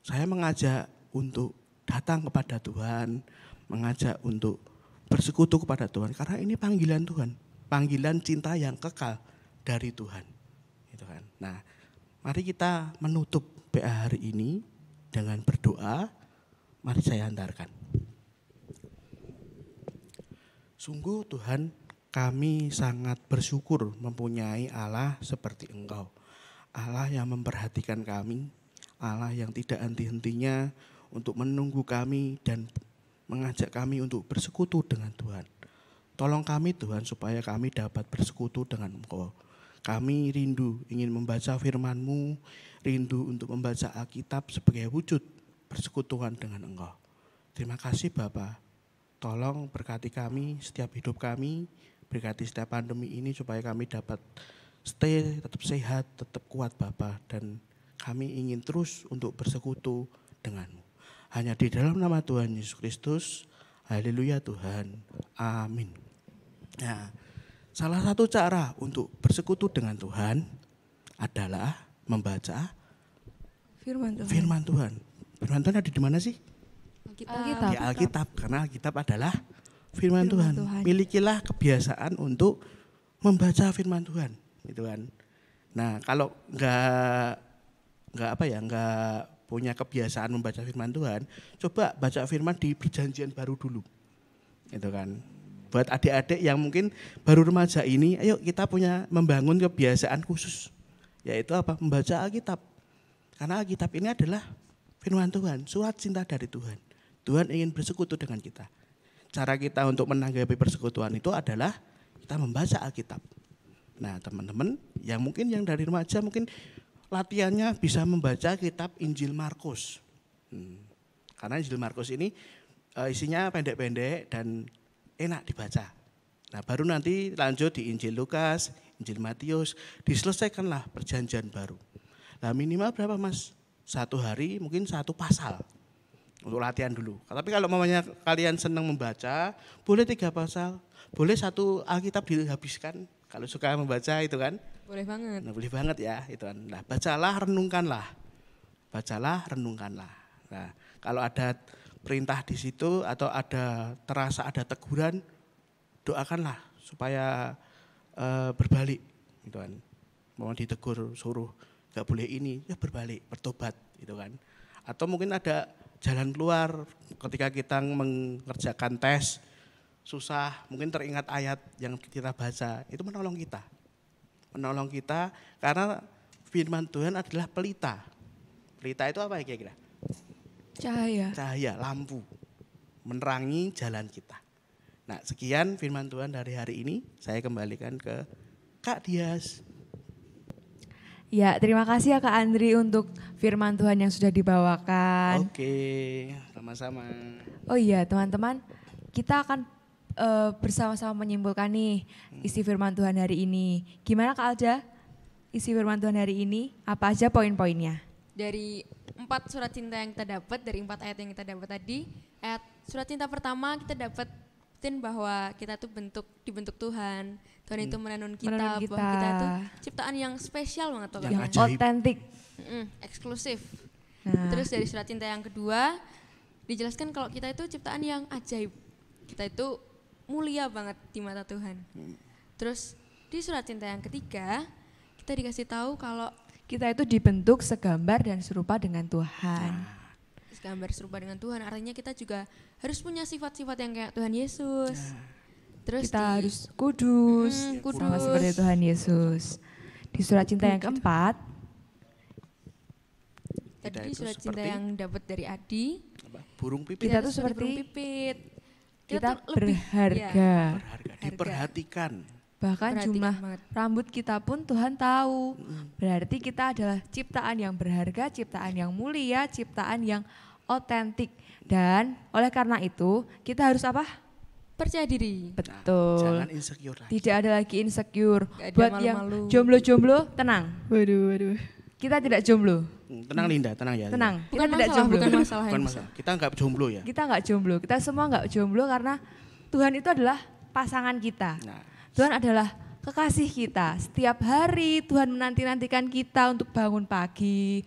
saya mengajak untuk datang kepada Tuhan, mengajak untuk bersekutu kepada Tuhan, karena ini panggilan Tuhan, panggilan cinta yang kekal dari Tuhan. Gitu kan. Nah, mari kita menutup PA hari ini dengan berdoa. Mari saya hantarkan. Sungguh Tuhan, kami sangat bersyukur mempunyai Allah seperti Engkau. Allah yang memperhatikan kami, Allah yang tidak henti-hentinya untuk menunggu kami dan mengajak kami untuk bersekutu dengan Tuhan. Tolong kami Tuhan supaya kami dapat bersekutu dengan Engkau. Kami rindu ingin membaca firman-Mu, rindu untuk membaca Alkitab sebagai wujud persekutuan dengan Engkau. Terima kasih Bapa. Tolong berkati kami setiap hidup kami, berkati setiap pandemi ini supaya kami dapat stay, tetap sehat, tetap kuat Bapa. Dan kami ingin terus untuk bersekutu dengan-Mu. Hanya di dalam nama Tuhan Yesus Kristus, haleluya Tuhan, amin. Nah, salah satu cara untuk bersekutu dengan Tuhan adalah membaca Firman Tuhan. firman Tuhan. Firman Tuhan ada di mana sih? Alkitab. Di Alkitab, karena Alkitab adalah firman Tuhan. Tuhan. Milikilah kebiasaan untuk membaca firman Tuhan, gitu kan. Nah, kalau nggak punya kebiasaan membaca firman Tuhan, coba baca firman di Perjanjian Baru dulu, gitu kan. Buat adik-adik yang mungkin baru remaja ini, ayo kita membangun kebiasaan khusus, yaitu apa? Membaca Alkitab. Karena Alkitab ini adalah firman Tuhan, surat cinta dari Tuhan. Tuhan ingin bersekutu dengan kita. Cara kita untuk menanggapi persekutuan itu adalah kita membaca Alkitab. Nah, teman-teman yang mungkin yang dari remaja mungkin latihannya bisa membaca kitab Injil Markus. Karena Injil Markus ini isinya pendek-pendek dan enak dibaca. Nah, baru nanti lanjut di Injil Lukas, Injil Matius, diselesaikanlah Perjanjian Baru. Nah, minimal berapa Mas? 1 hari mungkin 1 pasal untuk latihan dulu. Tapi kalau mamanya kalian senang membaca, boleh 3 pasal, boleh 1 Alkitab dihabiskan. Kalau suka membaca itu kan. Boleh banget. Nah, boleh banget ya itu kan. Nah, bacalah, renungkanlah. Bacalah, renungkanlah. Nah, kalau ada perintah di situ atau terasa ada teguran, doakanlah supaya berbalik gitu kan. Mau ditegur suruh enggak boleh ini, ya berbalik, bertobat gitu kan. Atau mungkin ada jalan keluar ketika kita mengerjakan tes susah, mungkin teringat ayat yang kita baca, itu menolong kita. Menolong kita karena firman Tuhan adalah pelita. Pelita itu apa ya kira-kira? Cahaya. Cahaya, lampu, menerangi jalan kita. Nah, sekian firman Tuhan dari hari ini, saya kembalikan ke Kak Dias. Ya, terima kasih ya Kak Andri untuk firman Tuhan yang sudah dibawakan. Oke, sama-sama. Oh iya teman-teman, kita akan bersama-sama menyimpulkan nih isi firman Tuhan hari ini. Gimana Kak Alda? Isi firman Tuhan hari ini, apa aja poin-poinnya? Dari 4 surat cinta yang kita dapat, dari 4 ayat yang kita dapat tadi, ayat surat cinta pertama kita dapetin bahwa kita tuh dibentuk Tuhan. Tuhan itu menenun kita, bahwa kita itu ciptaan yang spesial banget. Yang otentik. Eksklusif. Nah. Terus dari surat cinta yang kedua, dijelaskan kalau kita itu ciptaan yang ajaib. Kita itu mulia banget di mata Tuhan. Terus di surat cinta yang ketiga, kita dikasih tahu kalau kita itu dibentuk segambar dan serupa dengan Tuhan. Segambar serupa dengan Tuhan, artinya kita juga harus punya sifat-sifat yang kayak Tuhan Yesus. Terus kita harus kudus, sama seperti Tuhan Yesus. Di surat cinta yang keempat, tadi surat cinta yang dapat dari Adi, burung pipit. Kita tuh seperti burung pipit. Kita tuh lebih berharga. Diperhatikan. Bahkan jumlah rambut kita pun Tuhan tahu. Berarti kita adalah ciptaan yang berharga, ciptaan yang mulia, ciptaan yang otentik. Dan oleh karena itu kita harus apa? Percaya diri. Betul. Jangan insecure lagi. Tidak ada lagi insecure. Gak ada Buat malu-malu. yang jomblo-jomblo, tenang. Waduh. Kita tidak jomblo. Tenang Linda, tenang ya. Tenang. Bukan Kita tidak masalah, jomblo. bukan masalah. Bukan masalah. Kita enggak jomblo ya. Kita enggak jomblo. Kita semua enggak jomblo karena Tuhan itu adalah pasangan kita. Nah, Tuhan adalah kekasih kita. Setiap hari Tuhan menanti-nantikan kita untuk bangun pagi.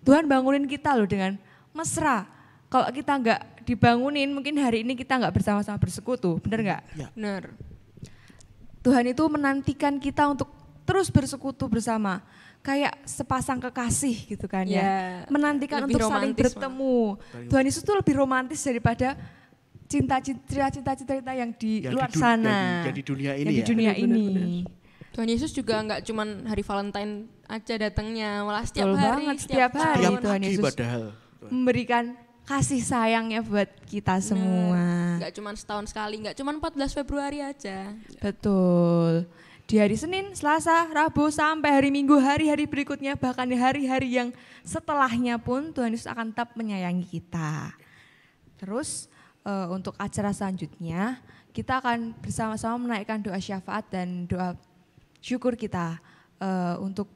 Tuhan bangunin kita loh dengan mesra. Kalau kita enggak dibangunin, mungkin hari ini kita enggak bersama-sama bersekutu. Benar enggak? ya. Benar. Tuhan itu menantikan kita untuk terus bersekutu bersama. Kayak sepasang kekasih gitu kan ya. Menantikan lebih untuk saling romantis, bertemu. Tuhan Yesus itu lebih romantis daripada cinta-cinta yang di luar sana. Yang di dunia ini yang di ya. dunia ini. Tuhan Yesus juga nggak cuman hari Valentine aja datangnya, malah setiap Betul hari, banget, setiap hari. Tiap Tuhan pagi Yesus padahal. memberikan kasih sayangnya buat kita semua. Nggak cuma setahun sekali, nggak cuma 14 Februari aja. Betul. Di hari Senin, Selasa, Rabu, sampai hari Minggu, hari-hari berikutnya, bahkan di hari-hari yang setelahnya pun Tuhan Yesus akan tetap menyayangi kita. Terus untuk acara selanjutnya, kita akan bersama-sama menaikkan doa syafaat dan doa syukur kita. Untuk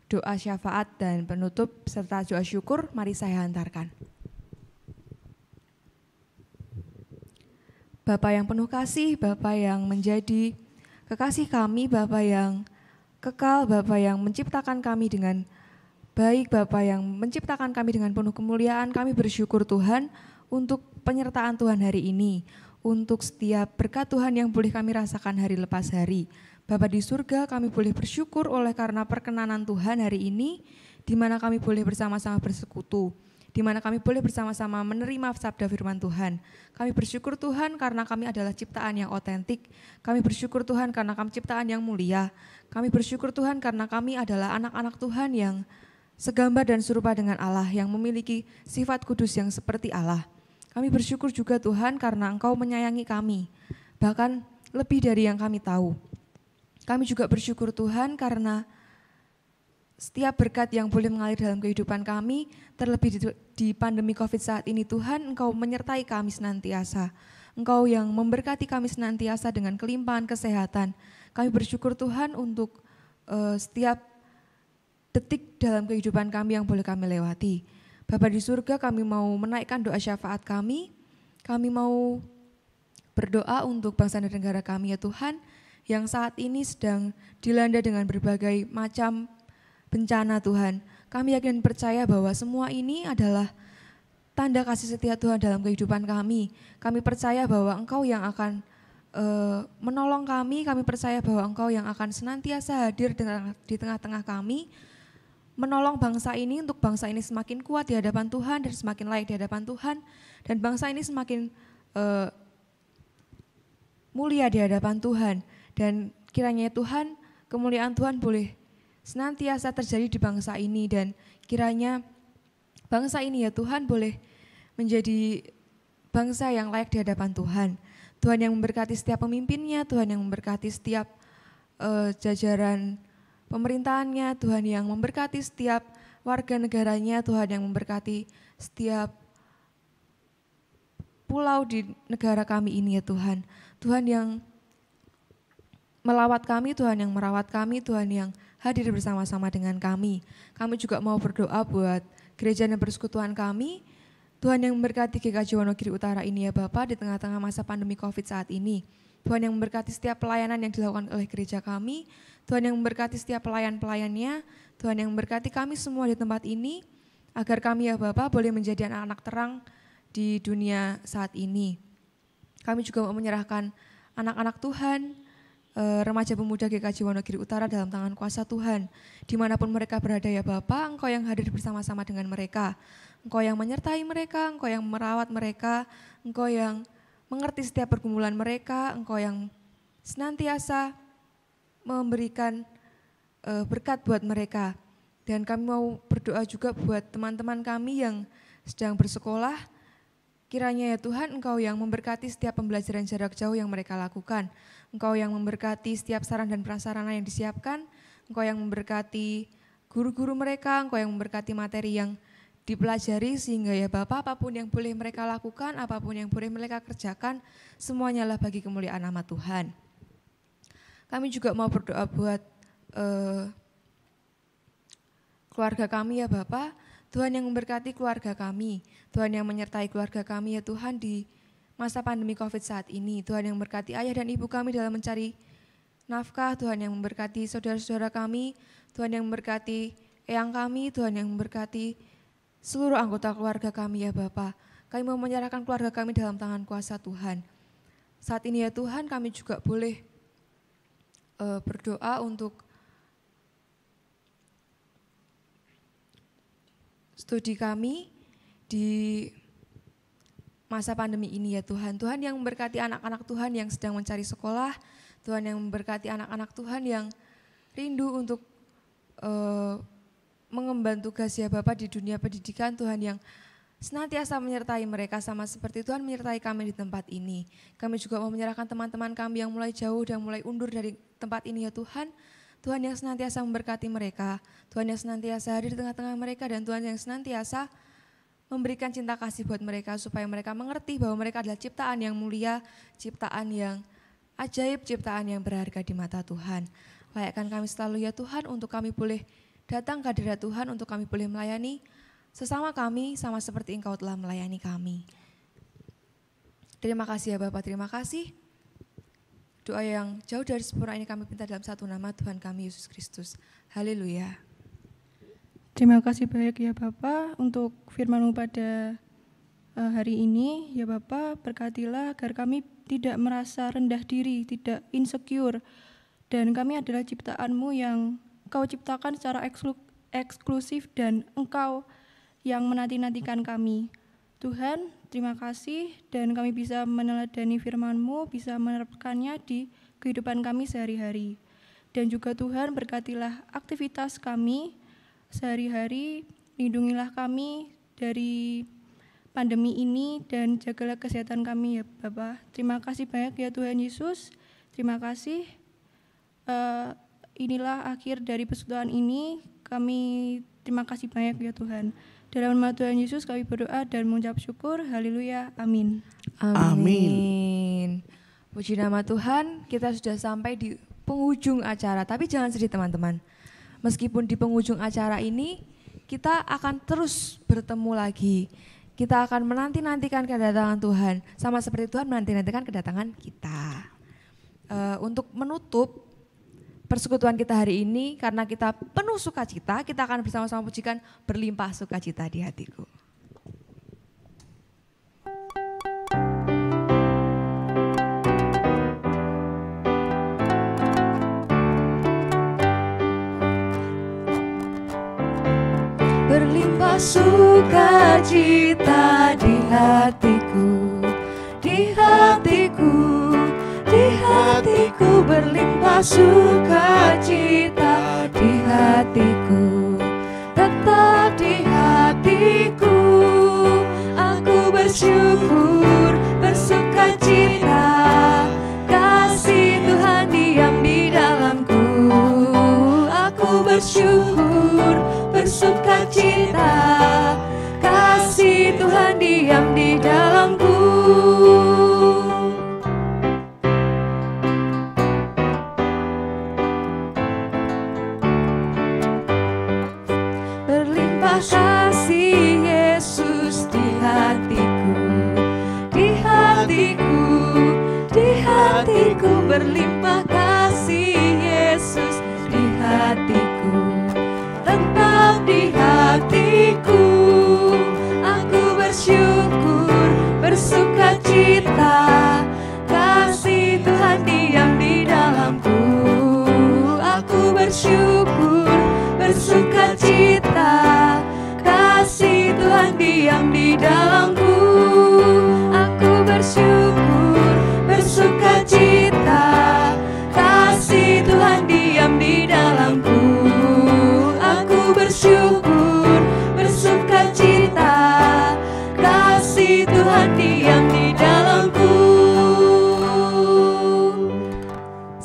doa syafaat dan penutup serta doa syukur, mari saya hantarkan. Bapa yang penuh kasih, Bapa yang menjadi kekasih kami, Bapa yang kekal, Bapa yang menciptakan kami dengan baik, Bapa yang menciptakan kami dengan penuh kemuliaan, kami bersyukur Tuhan untuk penyertaan Tuhan hari ini, untuk setiap berkat Tuhan yang boleh kami rasakan hari lepas hari. Bapa di surga, kami boleh bersyukur oleh karena perkenanan Tuhan hari ini, di mana kami boleh bersama-sama bersekutu, di mana kami boleh bersama-sama menerima sabda firman Tuhan. Kami bersyukur Tuhan karena kami adalah ciptaan yang otentik. Kami bersyukur Tuhan karena kami ciptaan yang mulia. Kami bersyukur Tuhan karena kami adalah anak-anak Tuhan yang segambar dan serupa dengan Allah, yang memiliki sifat kudus yang seperti Allah. Kami bersyukur juga Tuhan karena Engkau menyayangi kami, bahkan lebih dari yang kami tahu. Kami juga bersyukur Tuhan karena setiap berkat yang boleh mengalir dalam kehidupan kami, terlebih di pandemi COVID saat ini Tuhan, Engkau menyertai kami senantiasa. Engkau yang memberkati kami senantiasa dengan kelimpahan kesehatan. Kami bersyukur Tuhan untuk setiap detik dalam kehidupan kami yang boleh kami lewati. Bapa di surga, kami mau menaikkan doa syafaat kami mau berdoa untuk bangsa dan negara kami ya Tuhan, yang saat ini sedang dilanda dengan berbagai macam bencana Tuhan. Kami yakin percaya bahwa semua ini adalah tanda kasih setia Tuhan dalam kehidupan kami. Kami percaya bahwa Engkau yang akan menolong kami percaya bahwa Engkau yang akan senantiasa hadir di tengah-tengah kami, menolong bangsa ini untuk bangsa ini semakin kuat di hadapan Tuhan dan semakin layak di hadapan Tuhan, dan bangsa ini semakin mulia di hadapan Tuhan. Dan kiranya Tuhan, kemuliaan Tuhan boleh senantiasa terjadi di bangsa ini, dan kiranya bangsa ini ya Tuhan boleh menjadi bangsa yang layak di hadapan Tuhan. Tuhan yang memberkati setiap pemimpinnya, Tuhan yang memberkati setiap jajaran pemerintahannya, Tuhan yang memberkati setiap warga negaranya, Tuhan yang memberkati setiap pulau di negara kami ini ya Tuhan. Tuhan yang melawat kami, Tuhan yang merawat kami, Tuhan yang hadir bersama-sama dengan kami. Kami juga mau berdoa buat gereja dan persekutuan kami. Tuhan yang memberkati GKJ Wonogiri Utara ini ya Bapak, di tengah-tengah masa pandemi COVID saat ini. Tuhan yang memberkati setiap pelayanan yang dilakukan oleh gereja kami. Tuhan yang memberkati setiap pelayan-pelayannya. Tuhan yang memberkati kami semua di tempat ini, agar kami ya Bapak boleh menjadi anak-anak terang di dunia saat ini. Kami juga mau menyerahkan anak-anak Tuhan, remaja pemuda GKJ Wonogiri Utara dalam tangan kuasa Tuhan. Dimanapun mereka berada ya Bapak, Engkau yang hadir bersama-sama dengan mereka. Engkau yang menyertai mereka, Engkau yang merawat mereka, Engkau yang mengerti setiap pergumulan mereka, Engkau yang senantiasa memberikan berkat buat mereka. Dan kami mau berdoa juga buat teman-teman kami yang sedang bersekolah. Kiranya ya Tuhan, Engkau yang memberkati setiap pembelajaran jarak jauh yang mereka lakukan. Engkau yang memberkati setiap saran dan prasarana yang disiapkan. Engkau yang memberkati guru-guru mereka, Engkau yang memberkati materi yang dipelajari, sehingga ya Bapak, apapun yang boleh mereka lakukan, apapun yang boleh mereka kerjakan, semuanya lah bagi kemuliaan nama Tuhan. Kami juga mau berdoa buat keluarga kami ya Bapak. Tuhan yang memberkati keluarga kami, Tuhan yang menyertai keluarga kami ya Tuhan di masa pandemi COVID saat ini. Tuhan yang memberkati ayah dan ibu kami dalam mencari nafkah, Tuhan yang memberkati saudara-saudara kami, Tuhan yang memberkati eyang kami, Tuhan yang memberkati seluruh anggota keluarga kami ya Bapa. Kami mau menyerahkan keluarga kami dalam tangan kuasa Tuhan. Saat ini ya Tuhan, kami juga boleh berdoa untuk studi kami di masa pandemi ini ya Tuhan. Tuhan yang memberkati anak-anak Tuhan yang sedang mencari sekolah, Tuhan yang memberkati anak-anak Tuhan yang rindu untuk mengemban tugas ya Bapak di dunia pendidikan, Tuhan yang senantiasa menyertai mereka sama seperti Tuhan menyertai kami di tempat ini. Kami juga mau menyerahkan teman-teman kami yang mulai jauh dan mulai undur dari tempat ini ya Tuhan. Tuhan yang senantiasa memberkati mereka, Tuhan yang senantiasa hadir di tengah-tengah mereka, dan Tuhan yang senantiasa memberikan cinta kasih buat mereka supaya mereka mengerti bahwa mereka adalah ciptaan yang mulia, ciptaan yang ajaib, ciptaan yang berharga di mata Tuhan. Layakkan kami selalu ya Tuhan untuk kami boleh datang ke hadirat Tuhan, untuk kami boleh melayani sesama kami sama seperti Engkau telah melayani kami. Terima kasih ya Bapak, terima kasih. Doa yang jauh dari sempurna ini kami minta dalam satu nama Tuhan kami Yesus Kristus. Haleluya. Terima kasih banyak ya Bapak untuk firman-Mu pada hari ini. Ya Bapak, berkatilah agar kami tidak merasa rendah diri, tidak insecure. Dan kami adalah ciptaan-Mu yang Engkau ciptakan secara eksklusif dan Engkau yang menanti-nantikan kami. Tuhan, terima kasih dan kami bisa meneladani firman-Mu, bisa menerapkannya di kehidupan kami sehari-hari. Dan juga Tuhan berkatilah aktivitas kami sehari-hari, lindungilah kami dari pandemi ini dan jagalah kesehatan kami ya Bapak. Terima kasih banyak ya Tuhan Yesus, terima kasih. Inilah akhir dari persekutuan ini, kami terima kasih banyak ya Tuhan. Dalam nama Tuhan Yesus kami berdoa dan mengucap syukur. Haleluya. Amin. Amin. Puji nama Tuhan, kita sudah sampai di penghujung acara. Tapi jangan sedih teman-teman. Meskipun di penghujung acara ini, kita akan terus bertemu lagi. Kita akan menanti-nantikan kedatangan Tuhan. Sama seperti Tuhan menanti-nantikan kedatangan kita. Untuk menutup persekutuan kita hari ini, karena kita penuh sukacita, kita akan bersama-sama pujikan berlimpah sukacita di hatiku. Berlimpah sukacita di hatiku, di hatiku, di hatiku berlimpah sukacita di hatiku, tetap di hatiku. Aku bersyukur, bersukacita, kasih Tuhan diam di dalamku. Aku bersyukur, bersukacita, kasih Tuhan diam di dalamku. Kasih Yesus di hatiku, di hatiku, di hatiku berlimpah kasih Yesus di hatiku, tetap di hatiku. Aku bersyukur, bersukacita, kasih Tuhan diam di dalamku. Aku bersyukur, bersukacita, kasih Tuhan diam di dalamku. Aku bersyukur, bersukacita, kasih Tuhan diam di dalamku. Aku bersyukur, bersukacita, kasih Tuhan diam di dalamku.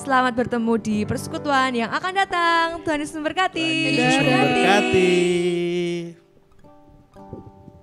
Selamat bertemu di persekutuan yang akan datang. Tuhan Yesus memberkati. Tuhan Yesus memberkati.